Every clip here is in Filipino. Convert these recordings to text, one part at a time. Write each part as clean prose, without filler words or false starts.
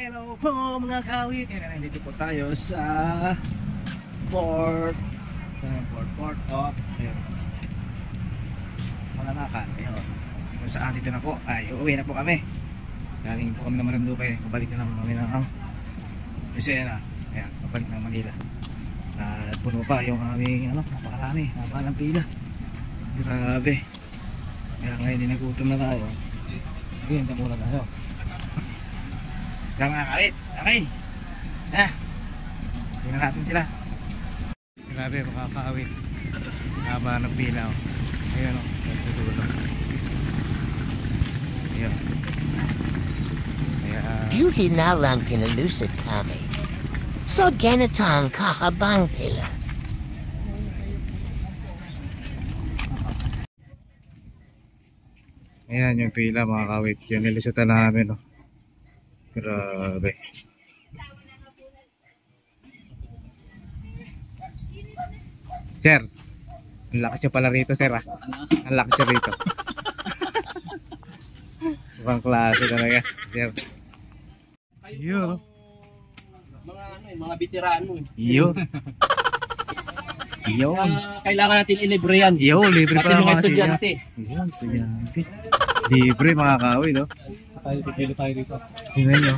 Hello po mga kawit. Nandito po tayo sa port of Malanakan. Kung saan dito na po ay uuwi na po kami. Galing po kami ng Marinduque. Pabalik na naman kami ng Lucena. Ayan, pabalik ng Manila. At puno pa yung aming napakarami, napakarang pila. Grabe. Kaya ngayon din nagutom na tayo. Ngayon muna tayo. Kaya mga kawit, okay. Tingnan natin sila. Grabe mga kawit. Haba ng pila. Ayan o, nagtutulog. Ayan. Beauty na lang pinalusid kami. So ganito ang kakabang pila. Ayan yung pila mga kawit. Yung nilusutan namin o. Grabe. Sir, ang lakas nyo pala rito sir ah. Ang lakas nyo rito. Ibang klase talaga sir. Iyo. Mga veterano eh. Iyo. Iyo. Kailangan natin ilibre yan. Iyo, libre pa mga estudyante. Iyo, estudyante. Libre mga kawit no. Tayo dito. Tingnan nyo.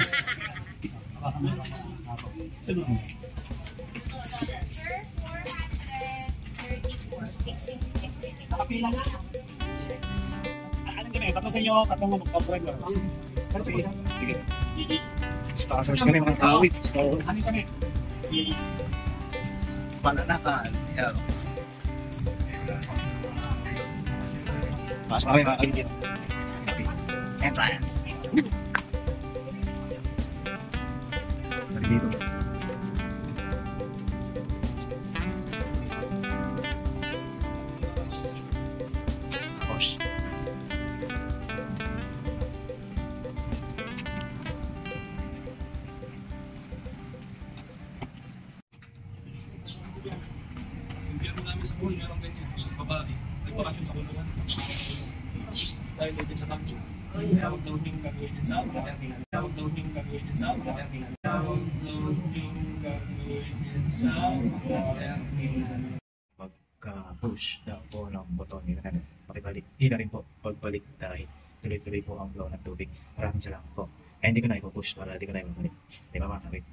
Nakapila na. Anong ganyan? Tatlong sa inyo, tatlong mag-cover. Sige. Starters kami mga kawit. Ano kami? Malanakan. Yan. Pasok kami mga kawit. Entrance. Dari dito. Tapos. Hindi mo namin sa pool, meron ganyan. Babae. Nagpakasyon sa ulo. Dahil din sa kampo. Tawag daw din gagawin yan sa amin. Tawag daw din gagawin yan sa amin. Tawag daw din gagawin yan sa amin. Pagka-push daw po ng buton, pakibalik. Hila rin po pagbalik tayo. Tuloy-tuloy po ang flow ng tubig. Maraming salamat po. Eh hindi ko na ipo-push para hindi ko na ibabalik. Di ba mga kawit?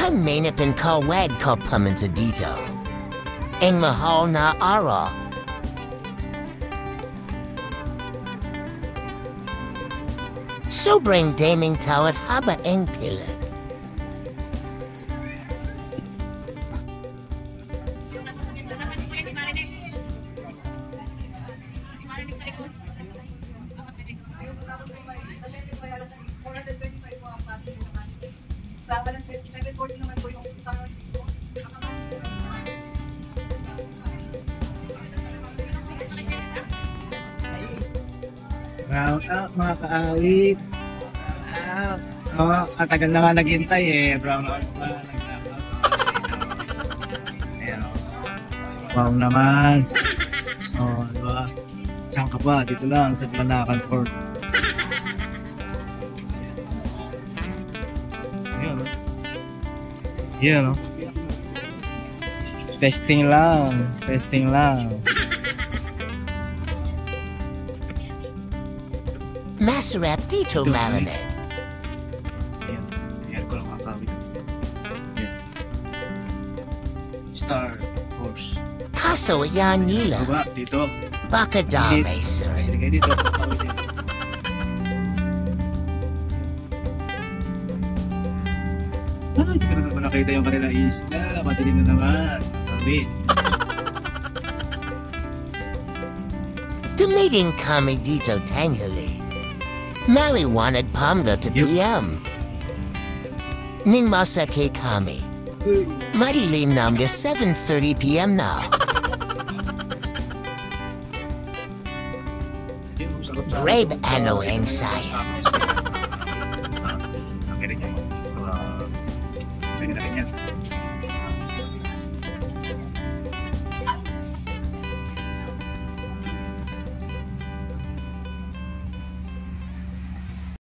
Kamanapin kawad ko pamansa dito. Ang mahal na araw. Sobrang daming tao at haba ang pila. Round out mga kaawit. Katagal na nga naghintay eh. Brown out na ayan. Wow naman. Diba? Saan ka ba? Dito lang sa Malanakan Port. Ayan o. Ayan o. Testing lang. Testing lang. Masarap dito malamig. Ayan. Ayan ko lang kakawit. Ayan. Star Force. Kaso yan nila. Diba? Dito. Baka damay sir. Sige dito. Kakawit yan. Hindi ko na naman nakita yung kanila isla. Madilim na naman. Kawit. Gamitin kami dito tanghali. Maliwanag pamda to Yup. PM. Ning masake kami. Madilim nam de 7:30 PM na. Grave ano anxiety. Ang galing niya. Pwede na rin yan.